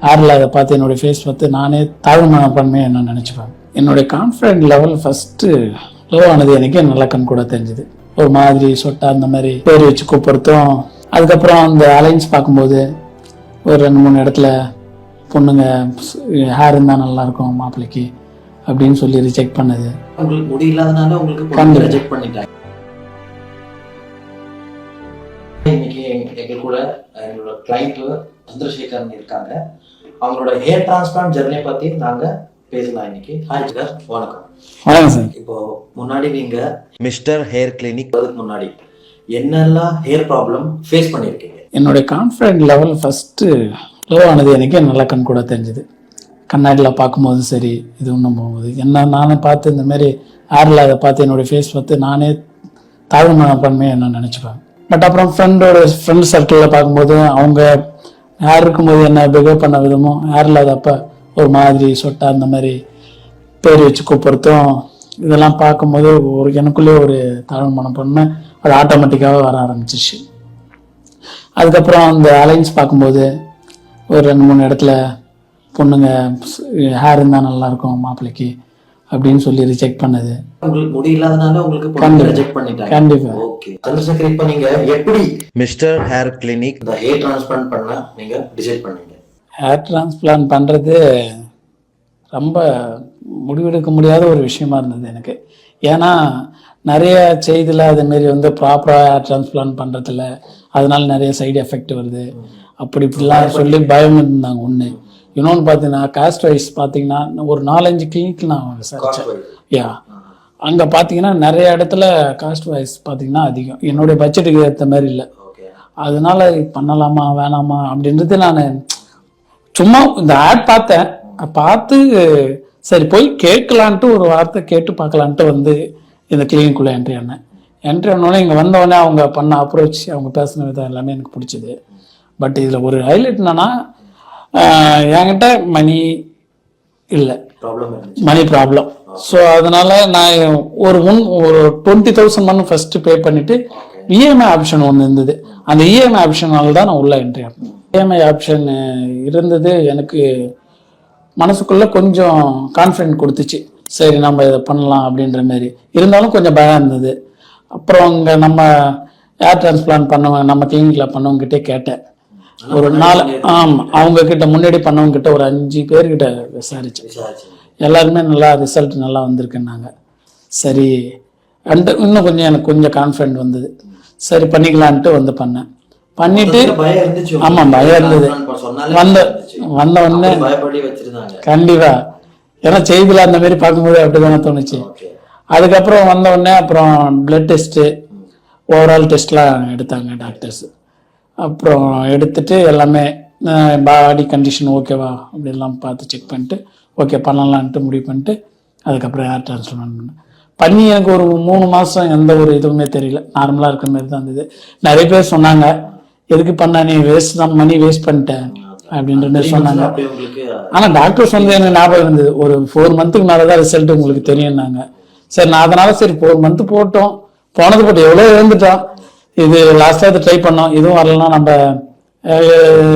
யாரில் அதை பார்த்து என்னுடைய ஃபேஸ் பார்த்து நானே தாழ்மனப்பன்மையை என்ன நினச்சிப்பேன். என்னுடைய கான்ஃபிடென்ட் லெவல் ஃபஸ்ட்டு லோ ஆனது எனக்கே நல்லா கண் கூட தெரிஞ்சுது. ஒரு மாதிரி சொட்டா அந்த மாதிரி பேர் வச்சு கூப்பிடுறதும், அதுக்கப்புறம் அந்த அலைன்ஸ் பார்க்கும்போது ஒரு 2-3 இடத்துல பொண்ணுங்க ஹேர் இருந்தால் நல்லாயிருக்கும் மாப்பிள்ளைக்கு அப்படின்னு சொல்லி ரிஜெக்ட் பண்ணது. உங்களுக்கு முடி இல்லாதனால உங்களுக்கு ரிஜெக்ட் பண்ணிட்டாங்க. இன்னைக்கு எங்க கூட எங்களோட கிளைண்ட் சந்திரசேகரன் இருக்காங்க. அவங்களோட ஹேர் டிரான்ஸ்பிளான்ட் ஜெர்னி பத்தி நாங்க பேசலாம் இன்னைக்கு. ஹாய் சார், வணக்கம். வணக்கம் சார். இப்போ முன்னாடி நீங்க மிஸ்டர் ஹேர் கிளினிக் அதுக்கு முன்னாடி என்னெல்லாம் ஹேர் ப்ராப்ளம் ஃபேஸ் பண்ணியிருக்கீங்க? என்னுடைய கான்ஃபிடென்ட் லெவல் ஃபஸ்ட்டு லோ ஆனது எனக்கே நல்லா கண் கூட தெரிஞ்சுது. கண்ணாடியில் பார்க்கும்போது சரி, இது ஒன்றும் போகும்போது என்ன நானே பார்த்து இந்த மாதிரி ஹேரில் அதை பார்த்து என்னுடைய ஃபேஸ் பார்த்து நானே தாழ்மனப்பன்மையை என்ன நினச்சிப்பேன். பட் அப்புறம் ஃப்ரெண்ட் சர்க்கிளில் பார்க்கும்போது அவங்க ஹேர் இருக்கும்போது என்ன பிஹேவ் பண்ண விதமும் ஹேர் இல்லாதப்போ ஒரு மாதிரி சொட்டா அந்த மாதிரி பேர் வச்சு கூப்பிடுறதும் இதெல்லாம் பார்க்கும்போது ஒரு எனக்குள்ளேயே ஒரு தாழ்மனப்பன்மை அது ஆட்டோமேட்டிக்காக வர ஆரம்பிச்சிச்சு. அதுக்கப்புறம் அந்த அலைன்ஸ் பார்க்கும்போது ஒரு 2-3 இடத்துல பொண்ணுங்க ஹேர் இருந்தால் நல்லாயிருக்கும் மாப்பிள்ளைக்கு அப்படின்னு சொல்லி ரிஜெக்ட் பண்ணது. உங்களுக்கு முடி இல்லாதனால உங்களுக்கு ரிஜெக்ட் பண்ணிட்டாங்க. கண்டிப்பா. ஓகே சந்திரசேகர், இப்போ நீங்க எப்படி மிஸ்டர் ஹேர் கிளினிக் இந்த ஹேர் டிரான்ஸ்பிளான்ட் பண்ண நீங்க டிசைட் பண்ணீங்க? ஹேர் டிரான்ஸ்பிளான்ட் பண்ணுறது ரொம்ப முடிவெடுக்க முடியாத ஒரு விஷயமா இருந்தது எனக்கு. ஏன்னா நிறைய செய்தியில் அதுமாரி ப்ராப்பராக ஹேர் டிரான்ஸ்பிளான்ட் பண்ணுறதில்ல, அதனால நிறைய சைடு எஃபெக்ட் வருது அப்படி இப்படிலாம் சொல்லி பயம் இருந்தாங்க. ஒன்று இன்னொன்று பார்த்தீங்கன்னா காஸ்ட் வைஸ் பார்த்தீங்கன்னா ஒரு 4-5 கிளினிக் நான் விசாரித்தேன். அங்கே பார்த்தீங்கன்னா நிறைய இடத்துல காஸ்ட் வைஸ் பார்த்தீங்கன்னா அதிகம், என்னுடைய பட்ஜெட்டுக்கு ஏற்ற மாதிரி இல்லை. அதனால பண்ணலாமா வேணாமா அப்படின்றது நான் சும்மா இந்த ஆட் பார்த்தேன், பார்த்து சரி போய் கேட்கலான்ட்டு ஒரு வார்த்தை கேட்டு பார்க்கலான்ட்டு இந்த கிளினிக்குள்ளே என்ட்ரி ஆனோடனே இங்கே வந்தவொடனே அவங்க பண்ண அப்ரோச், அவங்க பேசின விதம் எல்லாமே எனக்கு பிடிச்சிது. பட் இதில் ஒரு ஹைலைட் என்னன்னா என்கிட்ட மணி இல்லை, மணி ப்ராப்ளம். ஸோ அதனால நான் ஒரு 20,000 மணி ஃபர்ஸ்ட் பே பண்ணிட்டு இஎம்ஐ ஆப்ஷன் ஒன்று இருந்தது. அந்த இஎம்ஐ ஆப்ஷனால தான் நான் உள்ள என்ட்ரி ஆனேன். இஎம்ஐ ஆப்ஷன் இருந்தது எனக்கு மனசுக்குள்ள கொஞ்சம் கான்ஃபிடென்ட் கொடுத்துச்சு, சரி நம்ம இதை பண்ணலாம் அப்படின்ற மாதிரி. இருந்தாலும் கொஞ்சம் பயம் இருந்தது. அப்புறம் அங்கே நம்ம ஹேர் டிரான்ஸ்பிளான்ட் பண்ணவங்க நம்ம கிளினிக்கில் பண்ணவங்ககிட்டே கேட்டேன். ஒரு 4 அவங்க கிட்ட முன்னாடி பண்ணவங்க கிட்ட ஒரு 5 பேர்கிட்ட விசாரிச்சேன். எல்லாருமே நல்லா ரிசல்ட் நல்லா வந்திருக்குன்னாங்க. சரி இன்னும் கொஞ்சம் எனக்கு கொஞ்சம் கான்ஃபிடென்ட் வந்தது. சரி பண்ணிக்கலான்ட்டு பண்ணேன். பண்ணிட்டு ஆமாம் பயம் இருந்தது. வந்த உடனே கண்டிப்பா, ஏன்னா செய்தியில் அந்த மாதிரி பார்க்கும்போது அப்படிதானே தோணுச்சு. அதுக்கப்புறம் வந்த உடனே அப்புறம் பிளட் டெஸ்ட்டு ஓவரால் டெஸ்ட்லாம் எடுத்தாங்க டாக்டர்ஸ். அப்புறம் எடுத்துட்டு எல்லாமே பாடி கண்டிஷன் ஓகேவா அப்படிலாம் பார்த்து செக் பண்ணிட்டு ஓகே பண்ணலான்ட்டு முடிவு பண்ணிட்டு அதுக்கப்புறம் ஹேர் டிரான்ஸ்பிளான்ட் பண்ணி எனக்கு ஒரு 3 மாதம் எந்த ஒரு இதுவுமே தெரியல, நார்மலாக இருக்கிற மாதிரி தான் இருந்தது. நிறைய பேர் சொன்னாங்க எதுக்கு பண்ண நீ வேஸ்ட் தான் மணி வேஸ்ட் பண்ணிட்டேன் அப்படின்ற மாதிரி சொன்னாங்க. ஆனால் டாக்டர் சொன்னது எனக்கு ஞாபகம் இருந்தது, ஒரு 4 மந்த்துக்கு மேலே தான் ரிசல்ட் உங்களுக்கு தெரியும்னாங்க. சரி நான் அதனால சரி 4 மந்த்து போட்டோம், போனது போட்டு எவ்வளோ எழுந்துட்டோம், இது லாஸ்ட்டாக இது ட்ரை பண்ணோம், இதுவும் வரலாம் நம்ம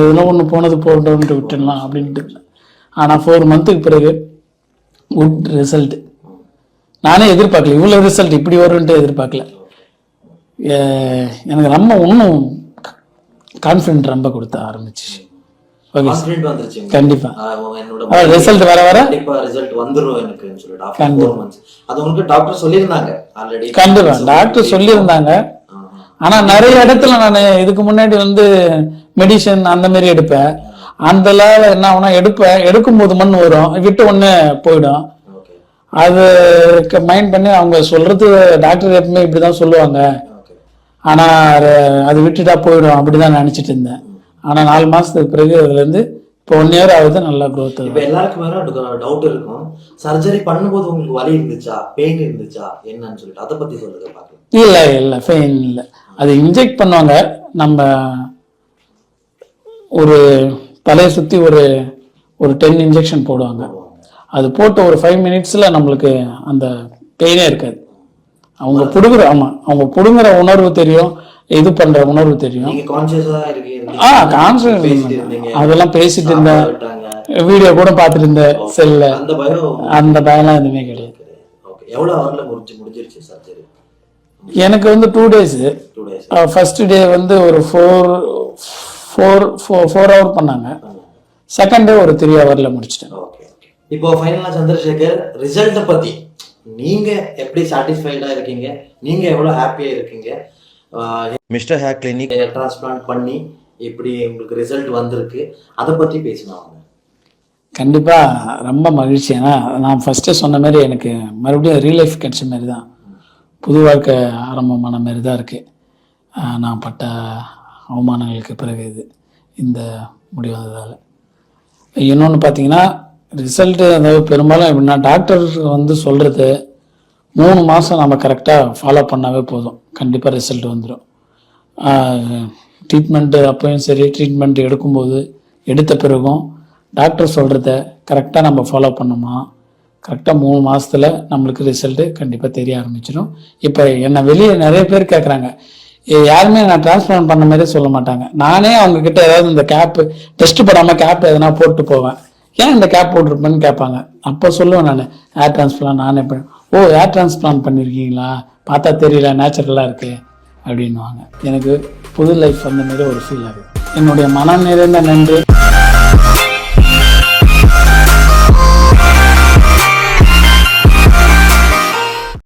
இன்னும் ஒன்று போனது போட்டோன்ட்டு விட்டுடலாம் அப்படின்ட்டு. ஆனால் 4 மந்த்துக்கு பிறகு குட் ரிசல்ட். நானே எதிர்பார்க்கல இவ்வளோ ரிசல்ட் இப்படி வரும்ன்ட்டு எதிர்பார்க்கல. எனக்கு ரொம்ப இன்னும் கான்ஃபிடென்ட் ரொம்ப கொடுத்த ஆரம்பிச்சு. கண்டிப்பா ரிசல்ட் வர வர கண்டிப்பா டாக்டர் சொல்லியிருந்தாங்க. ஆனா நிறைய இடத்துல நான் இதுக்கு முன்னாடி மெடிசன் அந்த மாதிரி எடுப்பேன். அந்த என்ன ஆகுனா எடுக்கும்போது மண் வரும், விட்டு ஒண்ணு போயிடும். அது மைண்ட் பண்ணி அவங்க சொல்றது டாக்டர் எப்பவுமே இப்படிதான் சொல்லுவாங்க, ஆனா அது விட்டுட்டா போயிடும் அப்படிதான் நினைச்சிட்டு இருந்தேன். ஆனா 4 மாசத்துக்கு பிறகு அதுல இருந்து இப்போ 1 இயர் ஆகுது, நல்லா growth. இப்போ எல்லாருக்கும் வேற டவுட் இருக்கும், சர்ஜரி பண்ணும்போது உங்களுக்கு வலி இருந்துச்சா பெயின் இருந்துச்சா என்னன்னு சொல்லிட்டு அதை பத்தி சொல்லுங்க பாக்கலாம். இல்ல பெயின் இல்லை, அது இன்ஜெக்ட் பண்ணுவாங்க. நம்ம ஒரு தலையை சுத்தி ஒரு 10 இன்ஜெக்ஷன் போடுவாங்க. அது போட்டு ஒரு 5 மினிட்ஸ்ல நம்மளுக்கு அந்த பெயினே இருக்காது. அவங்க புடுங்குற அவங்க புடுங்குற உணர்வு தெரியும். இது பண்ற உணர்வு தெரியும். நீங்க கான்சியஸா இருக்கீங்க? கான்சன்ட்ரேட் பேசிட்டு இருந்தீங்க, அதெல்லாம் பேசிட்டு இருந்தேன், விட்டாங்க, வீடியோ கூட பார்த்துட்டு இருந்தேன் செல்ல. அந்த பயம் அந்த பயம்லாம் எதுவுமே கிடையாது. ஓகே. எவ்வளவு ஹவர்ல முடிஞ்சிருச்சு சர்ஜரி? எனக்கு வந்து 2 days. 2 days. ஃபர்ஸ்ட் டே வந்து ஒரு 4 hour பண்ணாங்க. செகண்ட் டே ஒரு 3 hourல முடிச்சிட்டேன். Okay okay. இப்போ ஃபைனலா சந்திரசேகர், ரிசல்ட் பத்தி நீங்க எப்படி சாட்டிஸ்ஃபைடா இருக்கீங்க? நீங்க எவ்வளவு ஹாப்பியா இருக்கீங்க? Mister hair clinic hair transplant பண்ணி இப்படி உங்களுக்கு ரிசல்ட் வந்திருக்கு, அதை பத்தி பேசலாம். கண்டிப்பா ரொம்ப மகிழ்ச்சி. ஏன்னா நான் ஃபர்ஸ்டே சொன்ன மாதிரி எனக்கு மறுபடியும் ரீலைஃப் கிடைச்ச மாதிரி தான், புது வாழ்க்கை ஆரம்பமான மாதிரி தான் இருக்கு. நான் பட்ட அவமானங்களுக்கு பிறகு இந்த முடிவு வந்ததால். இன்னொன்று பார்த்தீங்கன்னா ரிசல்ட்டு, அதாவது பெரும்பாலும் எப்படின்னா டாக்டர் வந்து சொல்கிறது 3 மாதம் நம்ம கரெக்டாக ஃபாலோ பண்ணாவே போதும், கண்டிப்பாக ரிசல்ட் வந்துடும். ட்ரீட்மெண்ட்டு அப்போயும் சரி, ட்ரீட்மெண்ட் எடுக்கும்போது எடுத்த பிறகும் டாக்டர் சொல்கிறத கரெக்டாக நம்ம ஃபாலோ பண்ணோமா, கரெக்டாக 3 மாதத்தில் நம்மளுக்கு ரிசல்ட்டு கண்டிப்பாக தெரிய ஆரம்பிச்சிடும். இப்போ என்னை வெளியே நிறைய பேர் கேட்குறாங்க, யாருமே நான் டிரான்ஸ்பிளான்ட் பண்ண மாதிரியே சொல்ல மாட்டாங்க. நானே அவங்கக்கிட்ட ஏதாவது இந்த கேப்பு டெஸ்ட் போடாமல் கேப் எதனா போட்டு போவேன், ஏன் இந்த கேப் போட்டிருப்பேன்னு கேட்பாங்க. அப்போ சொல்லுவேன் நான், ஹேர் டிரான்ஸ்பிளான்ட் நானே ஹேர் டிரான்ஸ்பிளான்ட் பண்ணியிருக்கீங்களா, பார்த்தா தெரியல, நேச்சுரலாக இருக்குது அப்படின்வாங்க. எனக்கு புது லைஃப் வந்த மாதிரி ஒரு ஃபீல் ஆகுது. என்னுடைய மனம் நிறைந்த நன்றி.